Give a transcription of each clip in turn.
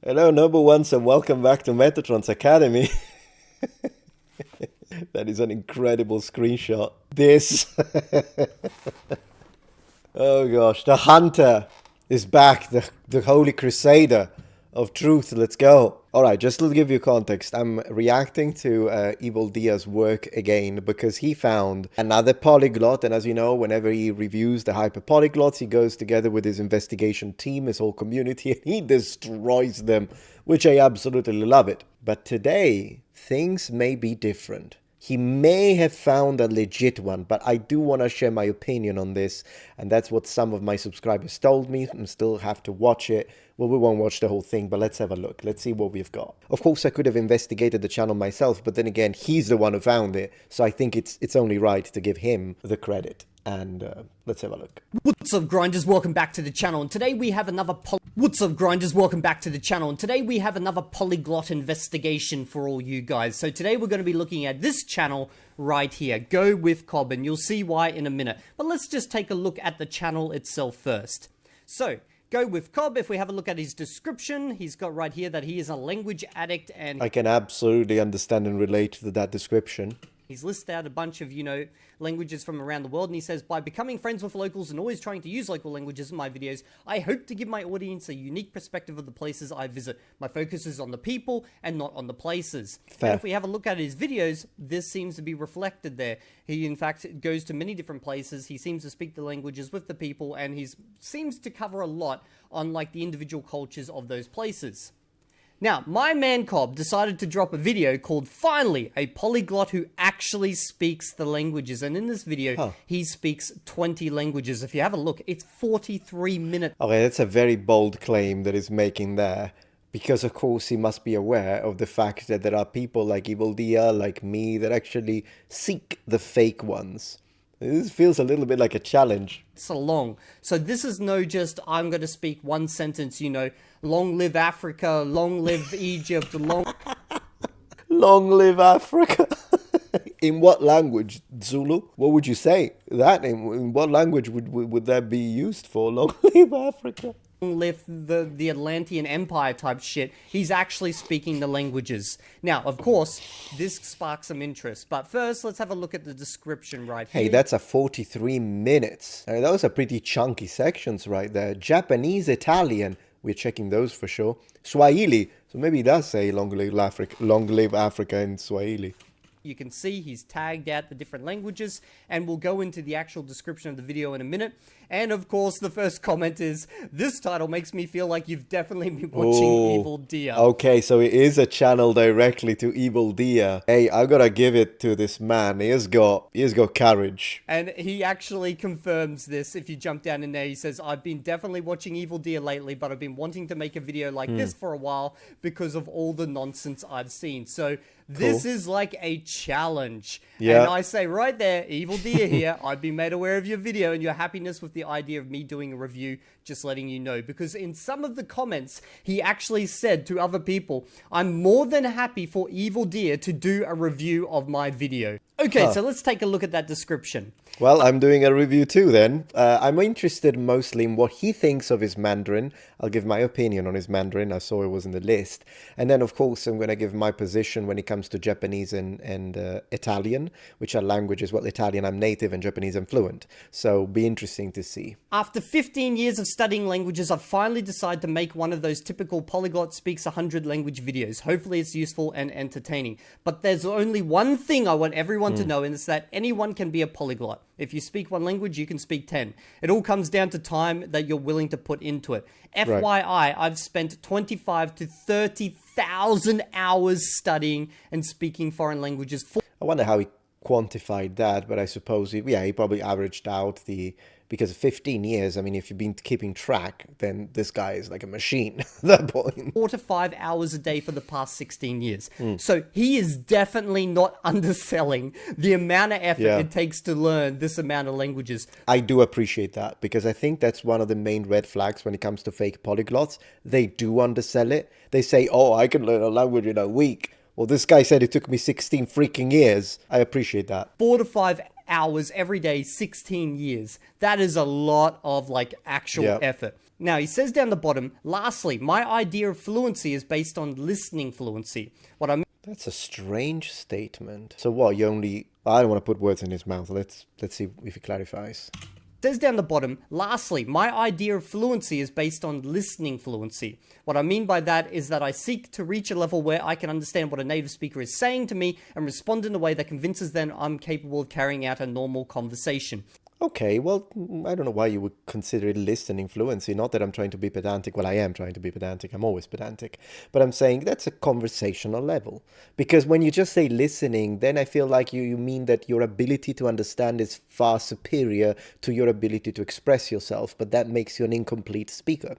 Hello, number ones, and welcome back to Metatron's Academy. That is an incredible screenshot. This. Oh gosh, the hunter is back, the holy crusader of truth. Let's go. Alright, just to give you context, I'm reacting to EvilDea's work again because he found another polyglot, and as you know, whenever he reviews the hyper polyglots, he goes together with his investigation team, his whole community, and he destroys them, which I absolutely love it. But today, things may be different. He may have found a legit one, but I do want to share my opinion on this, and that's what some of my subscribers told me. I still have to watch it. Well, we won't watch the whole thing, but let's have a look. Let's see what we've got. Of course, I could have investigated the channel myself, but then again, he's the one who found it, so I think it's only right to give him the credit. And let's have a look. What's up, grinders? Welcome back to the channel, and today we have another polyglot investigation for all you guys. So today we're going to be looking at this channel right here. Go with Cobb, and you'll see why in a minute. But let's just take a look at the channel itself first. So Go with Cobb. If we have a look at his description, he's got right here that he is a language addict, and I can absolutely understand and relate to that description. He's listed out a bunch of, languages from around the world, and he says, by becoming friends with locals and always trying to use local languages in my videos, I hope to give my audience a unique perspective of the places I visit. My focus is on the people and not on the places. Fair. And if we have a look at his videos, this seems to be reflected there. He, in fact, goes to many different places. He seems to speak the languages with the people, and he seems to cover a lot on, the individual cultures of those places. Now, my man Cobb decided to drop a video called Finally, a Polyglot Who Actually Speaks the Languages. And in this video, he speaks 20 languages. If you have a look, it's 43 minutes. Okay, that's a very bold claim that he's making there. Because, of course, he must be aware of the fact that there are people like EvilDea, like me, that actually seek the fake ones. This feels a little bit like a challenge. So long. So this is no just, I'm going to speak one sentence, long live Africa, long live Egypt, long live Africa. In what language? Zulu? What would you say? That in what language would that be used for? Long live Africa. Live the Atlantean Empire type shit. He's actually speaking the languages. Now, of course, this sparks some interest. But first, let's have a look at the description right here. Hey, that's a 43 minutes. Those are pretty chunky sections right there. Japanese, Italian. We're checking those for sure. Swahili. So maybe he does say long live Africa in Swahili. You can see he's tagged out the different languages, and we'll go into the actual description of the video in a minute. And of course, the first comment is, this title makes me feel like you've definitely been watching EvilDea. Okay, so it is a channel directly to EvilDea. Hey, I gotta give it to this man. He has got courage. And he actually confirms this. If you jump down in there, he says, I've been definitely watching EvilDea lately, but I've been wanting to make a video like this for a while because of all the nonsense I've seen. So this is like a challenge. Yeah. And I say right there, EvilDea here, I've been made aware of your video and your happiness with the idea of me doing a review, just letting you know. Because in some of the comments, he actually said to other people, I'm more than happy for EvilDea to do a review of my video. Okay, so let's take a look at that description. Well, I'm doing a review too then. I'm interested mostly in what he thinks of his Mandarin. I'll give my opinion on his Mandarin. I saw it was in the list. And then, of course, I'm going to give my position when it comes to Japanese and Italian, which are languages. Well, Italian I'm native and Japanese I'm fluent. So be interesting to see. After 15 years of studying languages, I've finally decided to make one of those typical polyglot speaks 100 language videos. Hopefully it's useful and entertaining. But there's only one thing I want everyone to know, and it's that anyone can be a polyglot. If you speak one language, you can speak 10. It all comes down to time that you're willing to put into it. FYI, I've spent 25 to 30,000 hours studying and speaking foreign languages. I wonder how he quantified that, but I suppose, he probably averaged out because 15 years, I mean, if you've been keeping track, then this guy is like a machine at that point. 4 to 5 hours a day for the past 16 years. So he is definitely not underselling the amount of effort it takes to learn this amount of languages. I do appreciate that, because I think that's one of the main red flags when it comes to fake polyglots. They do undersell it. They say, oh, I can learn a language in a week. Well, this guy said it took me 16 freaking years. I appreciate that. 4 to 5 hours every day, 16 years. That is a lot of actual effort. Now, he says down the bottom, lastly, my idea of fluency is based on listening fluency. What I mean... That's a strange statement. So what, you only... I don't want to put words in his mouth. Let's see if he clarifies. Says down the bottom, lastly, my idea of fluency is based on listening fluency. What I mean by that is that I seek to reach a level where I can understand what a native speaker is saying to me and respond in a way that convinces them I'm capable of carrying out a normal conversation. Okay, well, I don't know why you would consider it listening fluency. Not that I'm trying to be pedantic. Well, I am trying to be pedantic. I'm always pedantic. But I'm saying that's a conversational level. Because when you just say listening, then I feel like you mean that your ability to understand is far superior to your ability to express yourself. But that makes you an incomplete speaker.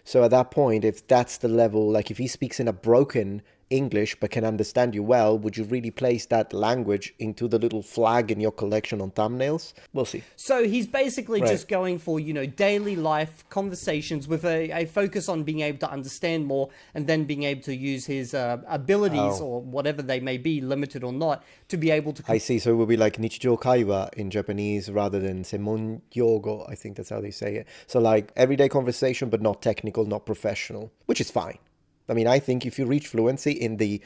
So at that point, if that's the level, like if he speaks in a broken English but can understand you well, would you really place that language into the little flag in your collection on thumbnails? We'll see. So he's basically just going for, you know, daily life conversations with a focus on being able to understand more and then being able to use his abilities or whatever they may be, limited or not, to be able to... I see. So it will be like Nichijou Kaiwa in Japanese rather than Seimon Yogo. I think that's how they say it. So like everyday conversation, but not technical, not professional, which is fine. I mean, I think if you reach fluency in the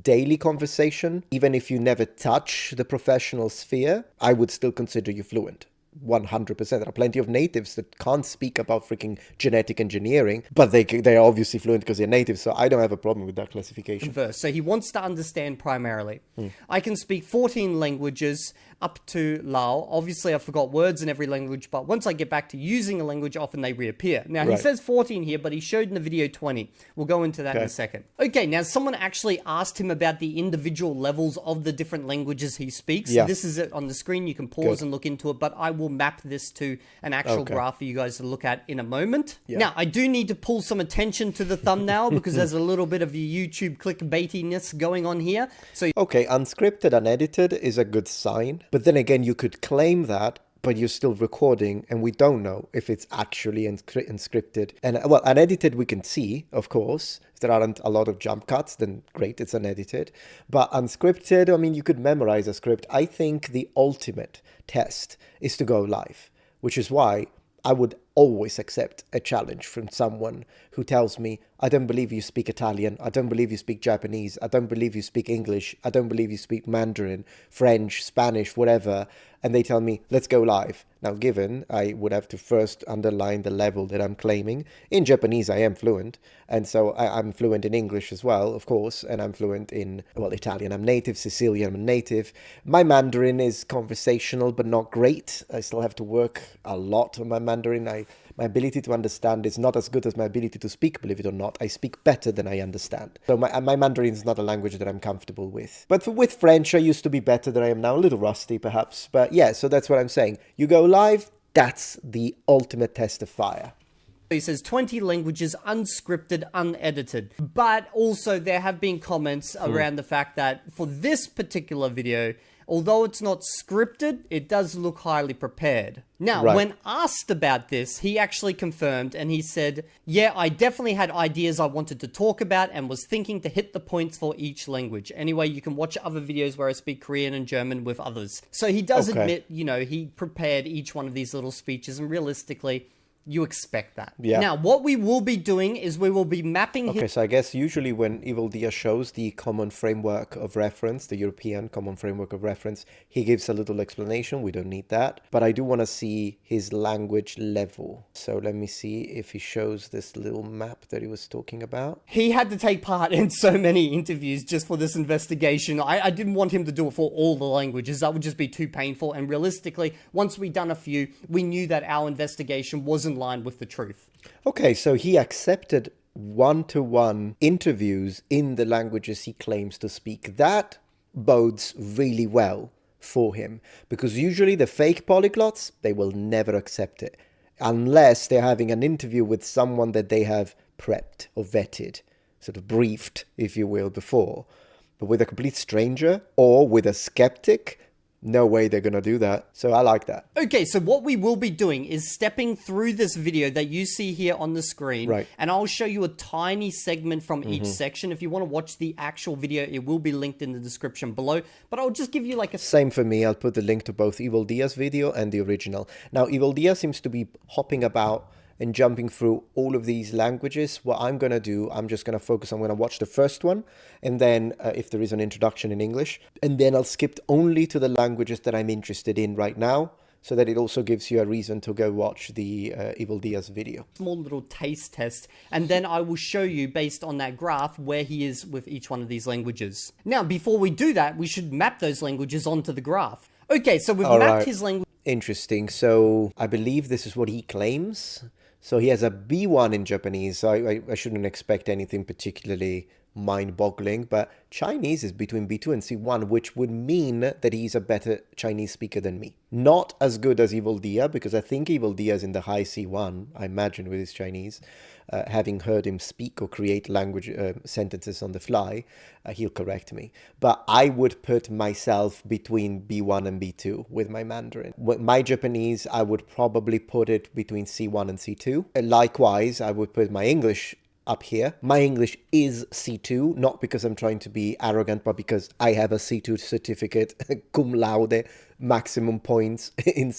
daily conversation, even if you never touch the professional sphere, I would still consider you fluent. 100%. There are plenty of natives that can't speak about freaking genetic engineering, but they are obviously fluent because they're natives, so I don't have a problem with that classification. So he wants to understand primarily. I can speak 14 languages up to Lao. Obviously, I forgot words in every language, but once I get back to using a language, often they reappear. Now, he says 14 here, but he showed in the video 20. We'll go into that in a second. Okay, now someone actually asked him about the individual levels of the different languages he speaks. Yeah. This is it on the screen. You can pause and look into it, but I will map this to an actual graph for you guys to look at in a moment. Now, I do need to pull some attention to the thumbnail because there's a little bit of YouTube clickbaitiness going on here. So, okay, unscripted, unedited is a good sign. But then again, you could claim that, but you're still recording, and we don't know if it's actually unscripted. And well, unedited we can see, of course. If there aren't a lot of jump cuts, then great, it's unedited. But unscripted, I mean, you could memorize a script. I think the ultimate test is to go live, which is why I would always accept a challenge from someone who tells me, I don't believe you speak Italian, I don't believe you speak Japanese, I don't believe you speak English, I don't believe you speak Mandarin, French, Spanish, whatever, and they tell me, let's go live. Now, given I would have to first underline the level that I'm claiming. In Japanese, I am fluent, and so I'm fluent in English as well, of course, and I'm fluent in, well, Italian. I'm native, Sicilian, I'm native. My Mandarin is conversational, but not great. I still have to work a lot on my Mandarin. My ability to understand is not as good as my ability to speak, believe it or not. I speak better than I understand. So my Mandarin is not a language that I'm comfortable with. But with French, I used to be better than I am now. A little rusty, perhaps. But yeah, so that's what I'm saying. You go live, that's the ultimate test of fire. He says 20 languages, unscripted, unedited. But also there have been comments around the fact that for this particular video, although it's not scripted, it does look highly prepared. Now, when asked about this, he actually confirmed and he said, yeah, I definitely had ideas I wanted to talk about and was thinking to hit the points for each language. Anyway, you can watch other videos where I speak Korean and German with others. So he does admit, you know, he prepared each one of these little speeches, and realistically, you expect that. Yeah. Now, what we will be doing is we will be mapping... Okay, so I guess usually when EvilDea shows the common framework of reference, the European common framework of reference, he gives a little explanation. We don't need that. But I do want to see his language level. So let me see if he shows this little map that he was talking about. He had to take part in so many interviews just for this investigation. I didn't want him to do it for all the languages. That would just be too painful. And realistically, once we'd done a few, we knew that our investigation wasn't in line with the truth. Okay, so he accepted one-to-one interviews in the languages he claims to speak. That bodes really well for him, because usually the fake polyglots, they will never accept it unless they're having an interview with someone that they have prepped or vetted, sort of briefed, if you will, before. But with a complete stranger or with a skeptic, no way they're going to do that. So I like that. Okay, so what we will be doing is stepping through this video that you see here on the screen. Right. And I'll show you a tiny segment from each section. If you want to watch the actual video, it will be linked in the description below. But I'll just give you like a... Same for me. I'll put the link to both EvilDea's video and the original. Now, EvilDea seems to be hopping about and jumping through all of these languages. What I'm going to do, I'm going to watch the first one, and then if there is an introduction in English, and then I'll skip only to the languages that I'm interested in right now, so that it also gives you a reason to go watch the EvilDea's video. Small little taste test, and then I will show you based on that graph where he is with each one of these languages. Now, before we do that, we should map those languages onto the graph. Okay, so we've mapped his language. Interesting. So I believe this is what he claims. So he has a B1 in Japanese. So I shouldn't expect anything particularly mind-boggling, but Chinese is between B2 and C1, which would mean that he's a better Chinese speaker than me. Not as good as EvilDea, because I think EvilDea is in the high C1, I imagine, with his Chinese. Having heard him speak or create language sentences on the fly, he'll correct me. But I would put myself between B1 and B2 with my Mandarin. With my Japanese, I would probably put it between C1 and C2. Likewise, I would put my English up here. My English is C2, not because I'm trying to be arrogant, but because I have a C2 certificate, cum laude, maximum points in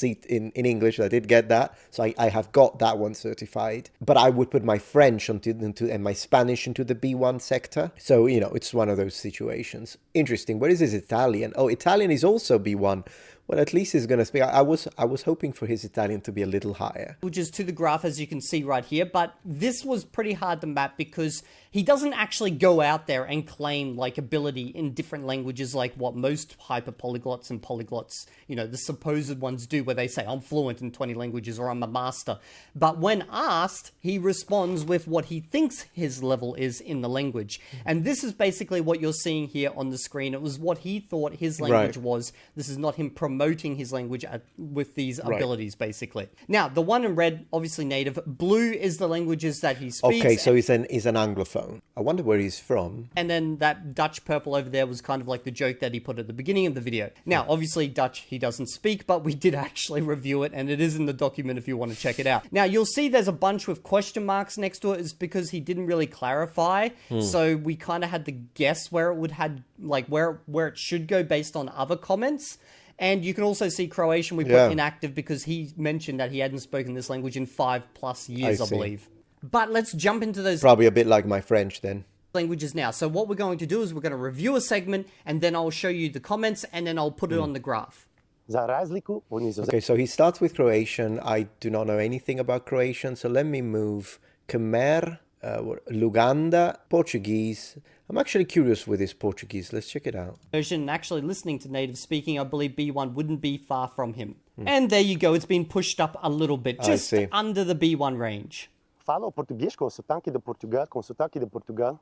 English. I did get that, so I have got that one certified. But I would put my French and my Spanish into the B1 sector. So, it's one of those situations. Interesting. Where is his Italian? Oh, Italian is also B1. Well, at least he's going to speak. I was hoping for his Italian to be a little higher. Which is to the graph, as you can see right here. But this was pretty hard to map because he doesn't actually go out there and claim like ability in different languages like what most hyper-polyglots and polyglots, the supposed ones do, where they say, I'm fluent in 20 languages or I'm a master. But when asked, he responds with what he thinks his level is in the language. And this is basically what you're seeing here on the screen. It was what he thought his language was. This is not him promoting his language with these abilities, basically. Now, the one in red, obviously native. Blue is the languages that he speaks. Okay, so he's an Anglophone. I wonder where he's from. And then that Dutch purple over there was kind of like the joke that he put at the beginning of the video. Now, obviously, Dutch, he doesn't speak, but we did actually review it, and it is in the document if you want to check it out. Now, you'll see there's a bunch with question marks next to it. It's because he didn't really clarify, so we kind of had to guess where it would where it should go based on other comments. And you can also see Croatian we put inactive because he mentioned that he hadn't spoken this language in 5+ years, I believe. But let's jump into those. Probably a bit like my French then. Languages now. So what we're going to do is we're going to review a segment, and then I'll show you the comments, and then I'll put it on the graph. Okay, so he starts with Croatian. I do not know anything about Croatian, so let me move Khmer, Luganda, Portuguese. I'm actually curious with his Portuguese. Let's check it out. Version, actually listening to native speaking, I believe B1 wouldn't be far from him. And there you go. It's been pushed up a little bit, just under the B1 range. Falo português com sotaque de Portugal,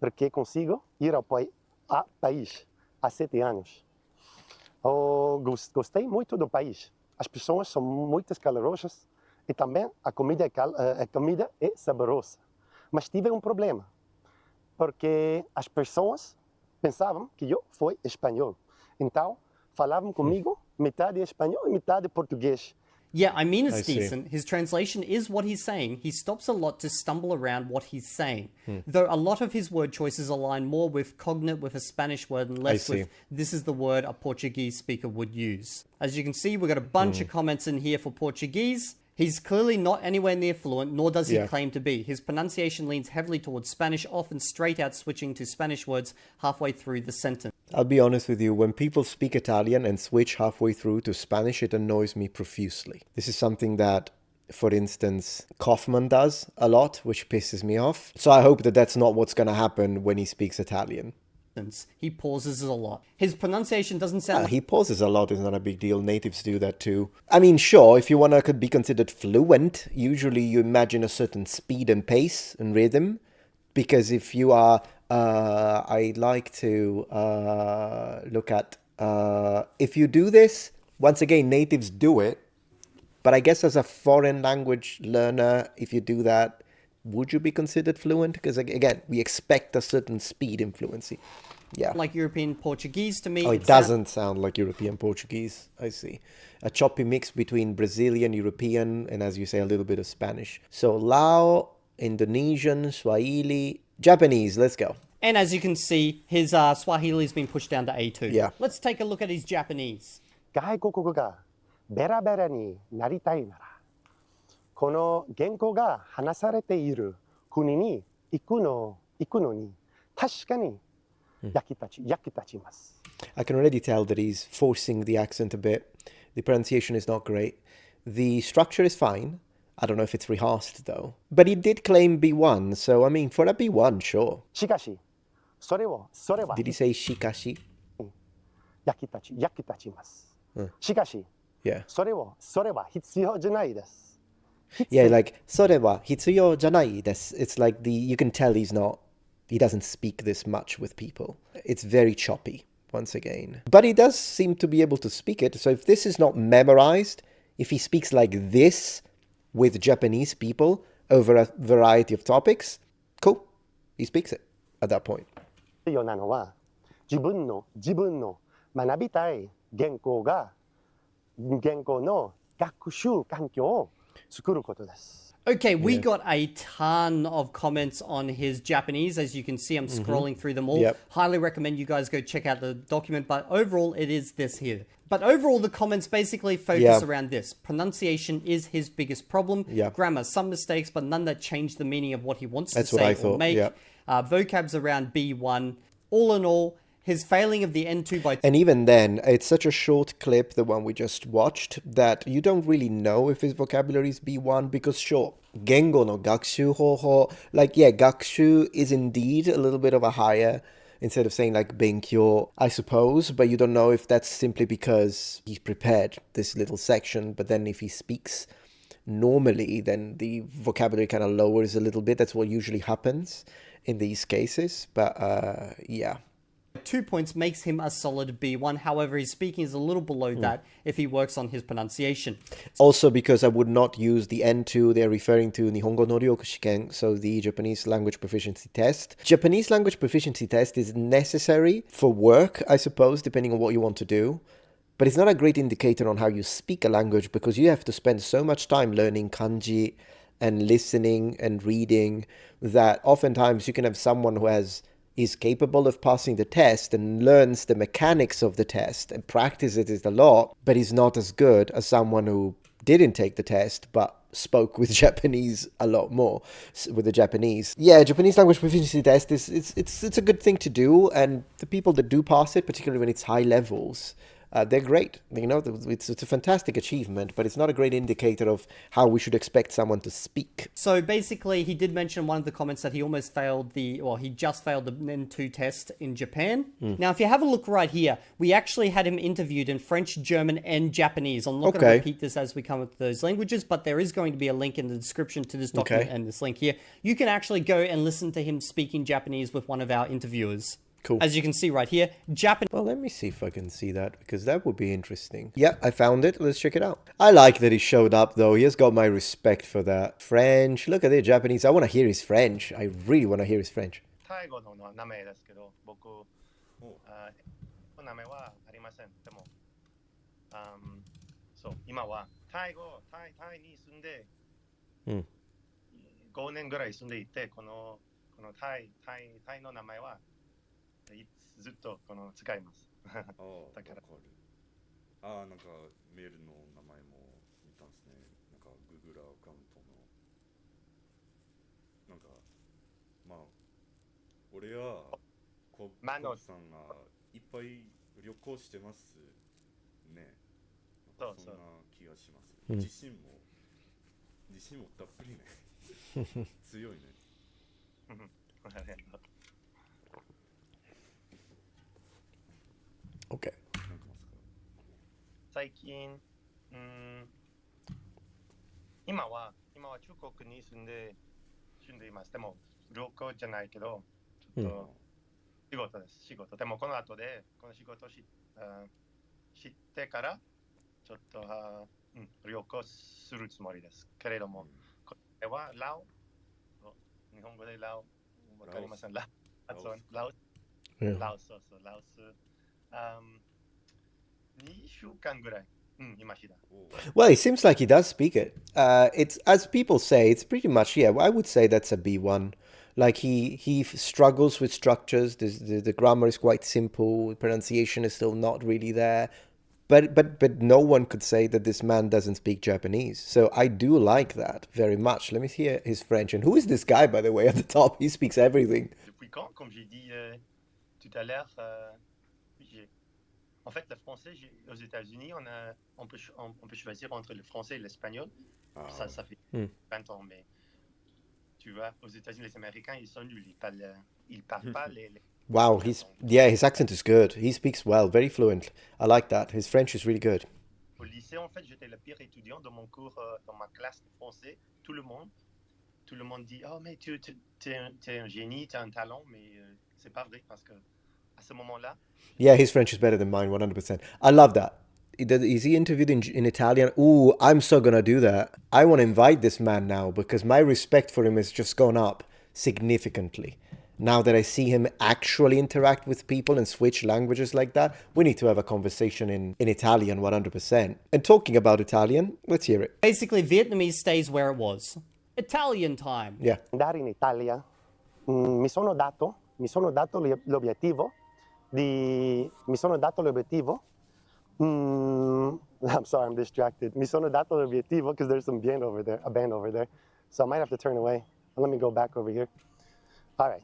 porque consigo ir ao país há 7 anos. Gostei muito do país. As pessoas são muito calorosas e também a comida é saborosa. Mas tive problema, porque as pessoas pensavam que eu fui espanhol. Então, falavam comigo metade espanhol e metade português. Yeah, I mean, it's decent. His translation is what he's saying. He stops a lot to stumble around what he's saying. Though a lot of his word choices align more with cognate with a Spanish word and less with this is the word a Portuguese speaker would use. As you can see, we've got a bunch of comments in here for Portuguese. He's clearly not anywhere near fluent, nor does he claim to be. His pronunciation leans heavily towards Spanish, often straight out switching to Spanish words halfway through the sentence. I'll be honest with you, when people speak Italian and switch halfway through to Spanish, it annoys me profusely. This is something that, for instance, Kaufman does a lot, which pisses me off. So I hope that that's not what's going to happen when he speaks Italian. He pauses a lot. His pronunciation doesn't sound... he pauses a lot is not a big deal. Natives do that too. I mean, sure, if you want to be considered fluent, usually you imagine a certain speed and pace and rhythm. Because if you are... I like to look at... if you do this, once again, natives do it. But I guess as a foreign language learner, if you do that, would you be considered fluent? Because again, we expect a certain speed in fluency. Yeah. Like European Portuguese to me. Oh, it doesn't sound like European Portuguese. I see. A choppy mix between Brazilian, European, and as you say, a little bit of Spanish. So Lao, Indonesian, Swahili, Japanese. Let's go. And as you can see, his Swahili has been pushed down to A2. Yeah. Let's take a look at his Japanese. Kahai koko ga bera bera ni naritai nara, この言語が話されている国に行くのに確かに役立ちます。 I can already tell that he's forcing the accent a bit. The pronunciation is not great. The structure is fine. I don't know if it's rehearsed though. But he did claim B1, so I mean, for a B1, sure. しかし、それは Did he say shikashi? 役立ちます。しかし、 Yeah. それは必要じゃないです。 Yeah, like, それは必要じゃないです. It's like you can tell he doesn't speak this much with people. It's very choppy, once again. But he does seem to be able to speak it, so if this is not memorized, if he speaks like this with Japanese people over a variety of topics, cool. He speaks it at that point. 必要なのは自分の学びたい言語の学習環境を作ることです。 Okay, we got a ton of comments on his Japanese. As you can see, I'm scrolling through them all. Yep. Highly recommend you guys go check out the document, but overall, it is this here. But overall, the comments basically focus around this. Pronunciation is his biggest problem. Grammar, some mistakes, but none that change the meaning of what he wants to say or make. Vocabs around B1. All in all, his failing of the N2 by... And even then, it's such a short clip, the one we just watched, that you don't really know if his vocabulary is B1 because, sure, Gengo no gakushu hoho, like, yeah, gakushu is indeed a little bit of a higher, instead of saying like benkyo, I suppose, but you don't know if that's simply because he's prepared this little section, but then if he speaks normally, then the vocabulary kind of lowers a little bit. That's what usually happens in these cases, but yeah. 2 points makes him a solid B1. However, his speaking is a little below that if he works on his pronunciation. Also, because I would not use the N2 they're referring to Nihongo no Ryoku Shiken, so the Japanese language proficiency test. Japanese language proficiency test is necessary for work, I suppose, depending on what you want to do. But it's not a great indicator on how you speak a language because you have to spend so much time learning kanji and listening and reading that oftentimes you can have someone who is capable of passing the test and learns the mechanics of the test and practices it a lot, but is not as good as someone who didn't take the test but spoke with Japanese a lot more with the Japanese. Yeah, Japanese language proficiency test it's a good thing to do, and the people that do pass it, particularly when it's high levels, they're great. You know, it's a fantastic achievement, but it's not a great indicator of how we should expect someone to speak. So basically, he did mention in one of the comments that he almost failed he just failed the N2 test in Japan. Now, if you have a look right here, we actually had him interviewed in French, German, and Japanese. I'm not going to repeat this as we come up to those languages, but there is going to be a link in the description to this document and this link here. You can actually go and listen to him speaking Japanese with one of our interviewers. Cool. As you can see right here, Japanese. Well, let me see if I can see that, because that would be interesting. Yeah, I found it. Let's check it out. I like that he showed up, though. He has got my respect for that. French. Look at it, Japanese. I want to hear his French. I really want to hear his French. 最後の名前ですけど、僕、名前はありません。でも、そう、今はタイに住んで、5年ぐらい住んでいて、このタイの名前は、ずっと使います。だから。なんかメールの名前も見たんですね。なんか Google アカウントの。なんか、まあ、俺はコブさんがいっぱい旅行してますね。そんな気がします。自信もたっぷりね。強いね。Okay. 最近、今は中国に住んでいます。でも旅行じゃないけど、ちょっと仕事です。仕事。でもこの後でこの仕事を知ってからちょっと旅行するつもりです。けれども、これはラオ、日本語でラオ、わかりません。ラオス。Well, it seems like he does speak it. It's, as people say, it's pretty much, yeah, I would say that's a B1. Like he struggles with structures. The grammar is quite simple. Pronunciation is still not really there. But no one could say that this man doesn't speak Japanese. So I do like that very much. Let me hear his French. And who is this guy, by the way, at the top? He speaks everything. Depuis quand, comme j'ai dit tout à l'heure, en fait, le français, aux États-Unis, on peut choisir entre le français et l'espagnol. Ça fait 20 ans, mais tu vois, aux États-Unis, les Américains, ils sont nuls. Ils parlent pas les Wow, his accent is good. He speaks well, very fluent. I like that. His French is really good. Au lycée, en fait, j'étais le pire étudiant dans mon cours, dans ma classe de français. Tout le monde dit, oh, mais t'es un génie, t'as un talent, mais c'est pas vrai parce que à ce moment-là. Yeah, his French is better than mine, 100%. I love that. Is he interviewed in Italian? Ooh, I'm so gonna do that. I want to invite this man now because my respect for him has just gone up significantly. Now that I see him actually interact with people and switch languages like that, we need to have a conversation in Italian 100%. And talking about Italian, let's hear it. Basically, Vietnamese stays where it was. Italian time. Yeah. Andare in Italia, mi sono dato l'obiettivo I'm sorry, I'm distracted. Mi sono dato l'obiettivo because there's a band over there. So I might have to turn away. Let me go back over here. All right.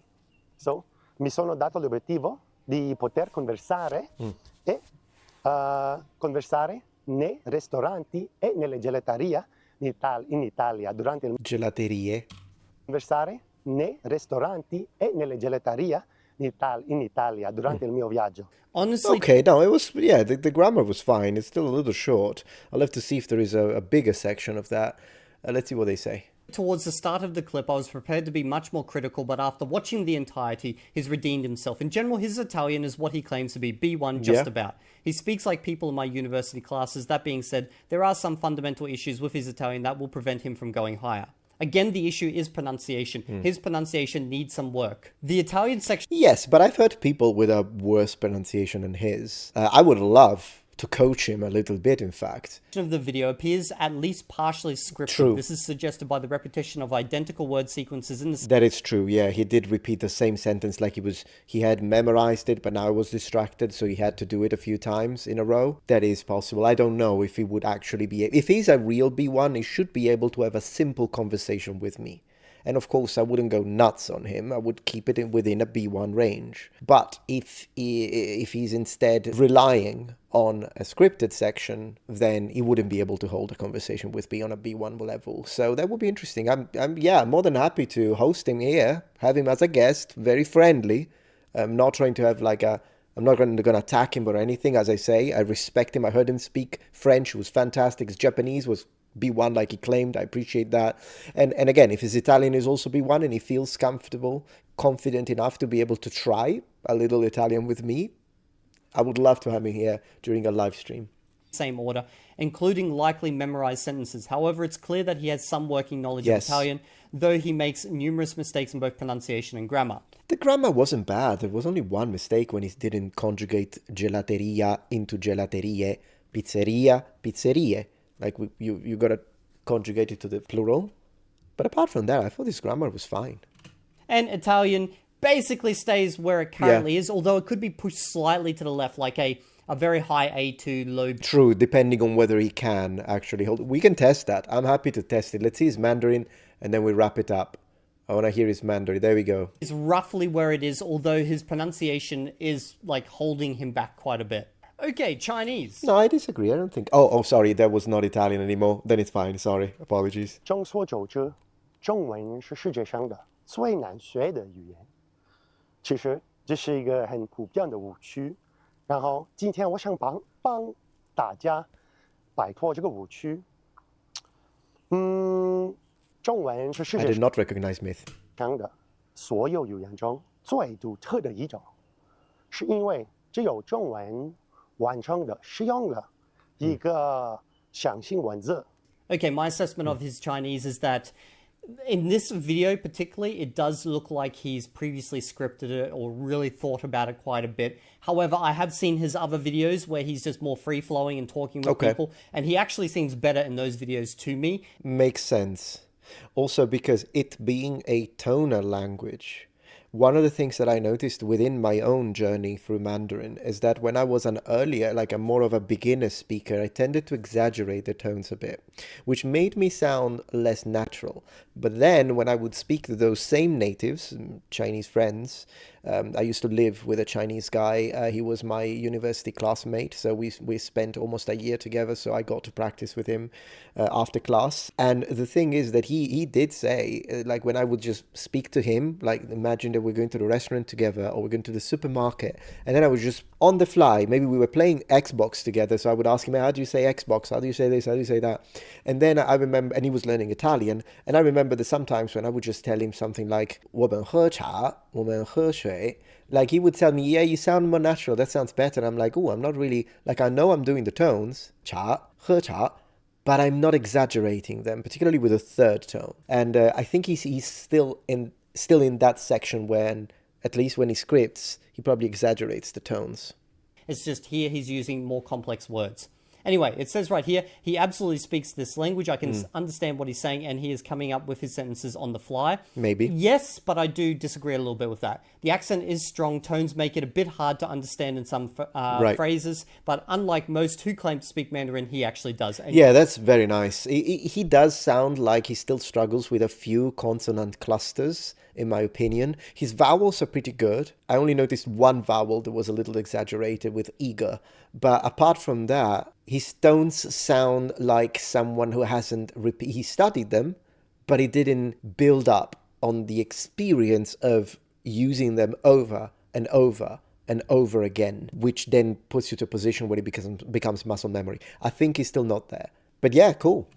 So, mi sono dato l'obiettivo di poter conversare conversare nei ristoranti e nelle gelaterie in Italia durante il Gelaterie. Conversare nei ristoranti e nelle gelaterie in Italia durante il mio viaggio. Honestly, Okay, no, it was, yeah, the grammar was fine. It's still a little short. I'll have to see if there is a bigger section of that. Let's see what they say. towards the start of the clip, I was prepared to be much more critical, but after watching the entirety, he's redeemed himself. In general, his Italian is what he claims to be, B1 just about. He speaks like people in my university classes. That being said, there are some fundamental issues with his Italian that will prevent him from going higher. Again, the issue is pronunciation. His pronunciation needs some work. The Italian section... Yes, but I've heard people with a worse pronunciation than his. I would love to coach him a little bit, in fact. ...of the video appears at least partially scripted. True. This is suggested by the repetition of identical word sequences in the... That is true, yeah. He did repeat the same sentence like he had memorized it, but now was distracted, so he had to do it a few times in a row. That is possible. I don't know if he would actually be... If he's a real B1, he should be able to have a simple conversation with me. And of course, I wouldn't go nuts on him. I would keep it within a B1 range. But if he's instead relying on a scripted section, then he wouldn't be able to hold a conversation with me on a B1 level. So that would be interesting. I'm more than happy to host him here, have him as a guest, very friendly. I'm not trying to have I'm not going to attack him or anything. As I say, I respect him. I heard him speak French. It was fantastic. His Japanese was B1 like he claimed. I appreciate that. And again, if his Italian is also B1 and he feels comfortable, confident enough to be able to try a little Italian with me, I would love to have him here during a live stream. Same order, including likely memorized sentences. However, it's clear that he has some working knowledge of Italian, though he makes numerous mistakes in both pronunciation and grammar. The grammar wasn't bad. There was only one mistake when he didn't conjugate gelateria into gelaterie, pizzeria, pizzerie. Like, you got to conjugate it to the plural. But apart from that, I thought his grammar was fine. And Italian basically stays where it currently is, although it could be pushed slightly to the left, like a very high A2, low... True, depending on whether he can actually hold... We can test that. I'm happy to test it. Let's see his Mandarin, and then we wrap it up. I want to hear his Mandarin. There we go. Is roughly where it is, although his pronunciation is, like, holding him back quite a bit. Okay, Chinese. No, I disagree. I don't think... Oh, sorry. That was not Italian anymore. Then it's fine. Sorry. Apologies. 众所周知，中文是世界上的最难学的语言。其实这是一个很普遍的误区。然后今天我想帮大家摆脱这个误区。中文是世 I 界 did not recognize myth. 上的所有语言中最独特的一种，是因为只有中文完整的使用了一个象形文字。Okay, my assessment of his Chinese is that in this video particularly, it does look like he's previously scripted it or really thought about it quite a bit. However, I have seen his other videos where he's just more free-flowing and talking with people, and he actually seems better in those videos to me. Makes sense. Also because it being a tonal language, one of the things that I noticed within my own journey through Mandarin is that when I was an earlier, like a more of a beginner speaker, I tended to exaggerate the tones a bit, which made me sound less natural. But then when I would speak to those same natives, Chinese friends, I used to live with a Chinese guy. He was my university classmate, so we spent almost a year together, so I got to practice with him after class. And the thing is that he did say, like when I would just speak to him, like imagine that we're going to the restaurant together or we're going to the supermarket, and then I was just on the fly, maybe we were playing Xbox together, so I would ask him, how do you say Xbox? How do you say this? How do you say that? And then I remember, and he was learning Italian, and I remember that sometimes when I would just tell him something like 我们喝茶,我们喝水, like he would tell me, yeah, you sound more natural, that sounds better. And I'm like, oh, I'm not really, like I know I'm doing the tones, 茶,喝茶, but I'm not exaggerating them, particularly with a third tone. And I think he's still in that section when, at least when he scripts, he probably exaggerates the tones. It's just here he's using more complex words. Anyway, it says right here, he absolutely speaks this language. I can understand what he's saying, and he is coming up with his sentences on the fly. Maybe. Yes, but I do disagree a little bit with that. The accent is strong. Tones make it a bit hard to understand in some phrases, but unlike most who claim to speak Mandarin, he actually does. And yeah, that's very nice. He does sound like he still struggles with a few consonant clusters, in my opinion. His vowels are pretty good. I only noticed one vowel that was a little exaggerated with eager. But apart from that, his tones sound like someone who hasn't he studied them, but he didn't build up on the experience of using them over and over and over again, which then puts you to a position where it becomes muscle memory. I think he's still not there. But yeah, cool.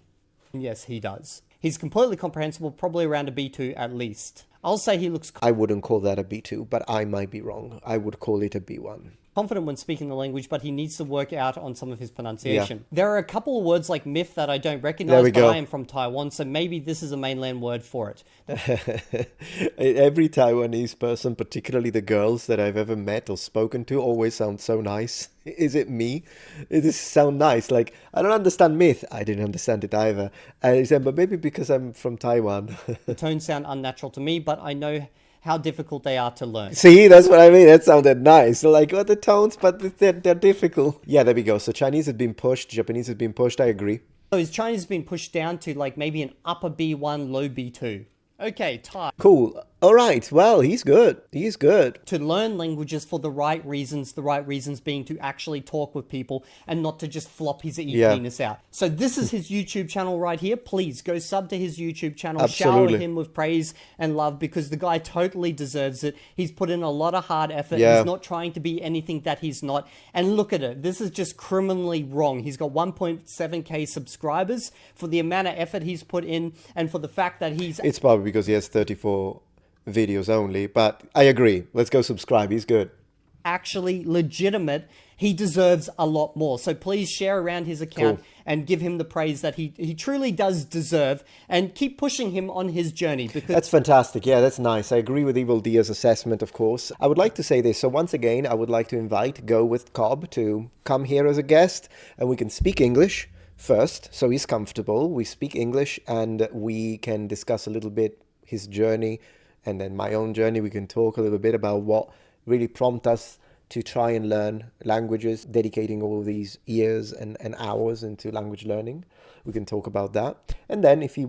Yes, he does. He's completely comprehensible, probably around a B2 at least. I'll say he looks I wouldn't call that a B2, but I might be wrong. I would call it a B1. confident when speaking the language, but he needs to work out on some of his pronunciation. Yeah. There are a couple of words like myth that I don't recognize, but I am from Taiwan, so maybe this is a mainland word for it. Every Taiwanese person, particularly the girls that I've ever met or spoken to, always sound so nice. Is it me? It just sound nice. Like, I don't understand myth. I didn't understand it either. And he said, but maybe because I'm from Taiwan. The tones sound unnatural to me, but I know how difficult they are to learn. See, that's what I mean. That sounded nice. Like, what the tones, but they're difficult. Yeah, there we go. So Chinese has been pushed. Japanese has been pushed. I agree. So his Chinese has been pushed down to like maybe an upper B1, low B2. Okay, Thai. Cool. All right. Well, he's good. He's good. To learn languages for the right reasons being to actually talk with people and not to just flop his penis out. So this is his YouTube channel right here. Please go sub to his YouTube channel. Absolutely. Shower him with praise and love because the guy totally deserves it. He's put in a lot of hard effort. Yeah. He's not trying to be anything that he's not. And look at it. This is just criminally wrong. He's got 1.7k subscribers for the amount of effort he's put in and for the fact that he's... It's probably because he has 34... videos only, but I agree. Let's go subscribe. He's good. Actually legitimate. He deserves a lot more. So please share around his account and give him the praise that he truly does deserve and keep pushing him on his journey. Because that's fantastic. Yeah, that's nice. I agree with EvilDea's assessment, of course. I would like to say this. So once again, I would like to invite Go with Cobb to come here as a guest and we can speak English first. So he's comfortable. We speak English and we can discuss a little bit his journey and then my own journey. We can talk a little bit about what really prompted us to try and learn languages, dedicating all these years and hours into language learning. We can talk about that. And then if he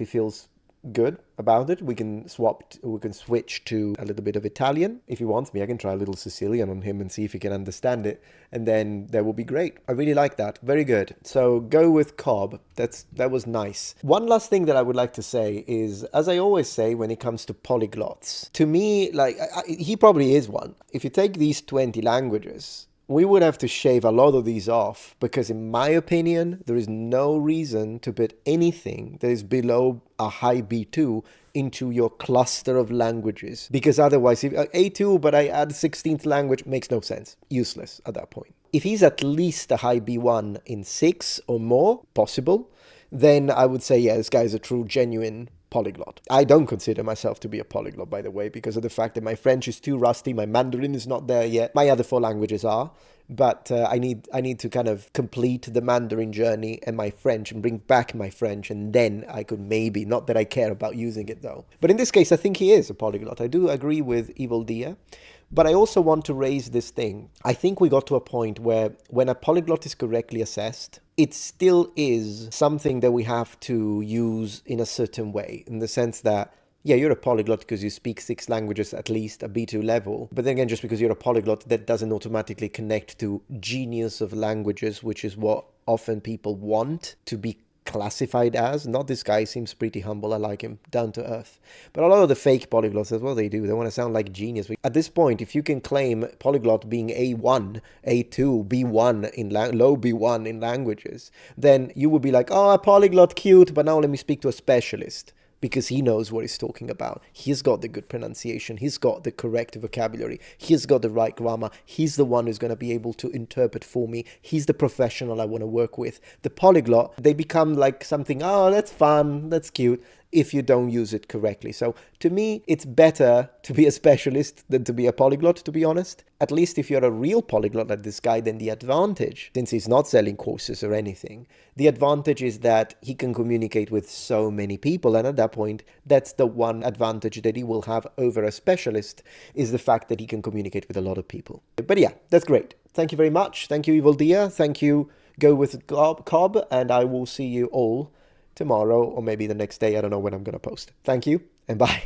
feels good about it, we can switch to a little bit of Italian. If he wants me, I can try a little Sicilian on him and see if he can understand it. And then that will be great. I really like that. Very good. So go with Cobb. That was nice. One last thing that I would like to say is, as I always say when it comes to polyglots, to me, like he probably is one. If you take these 20 languages, we would have to shave a lot of these off because in my opinion, there is no reason to put anything that is below a high B2 into your cluster of languages. Because otherwise, if A2, but I add 16th language, makes no sense. Useless at that point. If he's at least a high B1 in 6 or more, possible, then I would say, yeah, this guy is a true, genuine polyglot. I don't consider myself to be a polyglot, by the way, because of the fact that my French is too rusty, my Mandarin is not there yet. My other 4 languages are, but I need to kind of complete the Mandarin journey and my French and bring back my French, and then I could maybe, not that I care about using it though. But in this case, I think he is a polyglot. I do agree with EvilDea. But I also want to raise this thing. I think we got to a point where when a polyglot is correctly assessed, it still is something that we have to use in a certain way, in the sense that, yeah, you're a polyglot because you speak 6 languages, at least a B2 level. But then again, just because you're a polyglot, that doesn't automatically connect to genius of languages, which is what often people want to be classified as. Not this guy, seems pretty humble. I like him, down to earth. But a lot of the fake polyglots, that's what they do. They want to sound like genius. At this point, if you can claim polyglot being A1, A2, B1 in low B1 in languages, then you would be like, oh, a polyglot, cute, but now let me speak to a specialist. Because he knows what he's talking about. He's got the good pronunciation. He's got the correct vocabulary. He's got the right grammar. He's the one who's going to be able to interpret for me. He's the professional I want to work with. The polyglot, they become like something, oh, that's fun, that's cute, if you don't use it correctly. So to me, it's better to be a specialist than to be a polyglot, to be honest. At least if you're a real polyglot like this guy, then the advantage, since he's not selling courses or anything, the advantage is that he can communicate with so many people. And at that point, that's the one advantage that he will have over a specialist, is the fact that he can communicate with a lot of people. But yeah, that's great. Thank you very much. Thank you, EvilDea. Thank you, Go with Cobb. And I will see you all tomorrow or maybe the next day. I don't know when I'm going to post. Thank you and bye.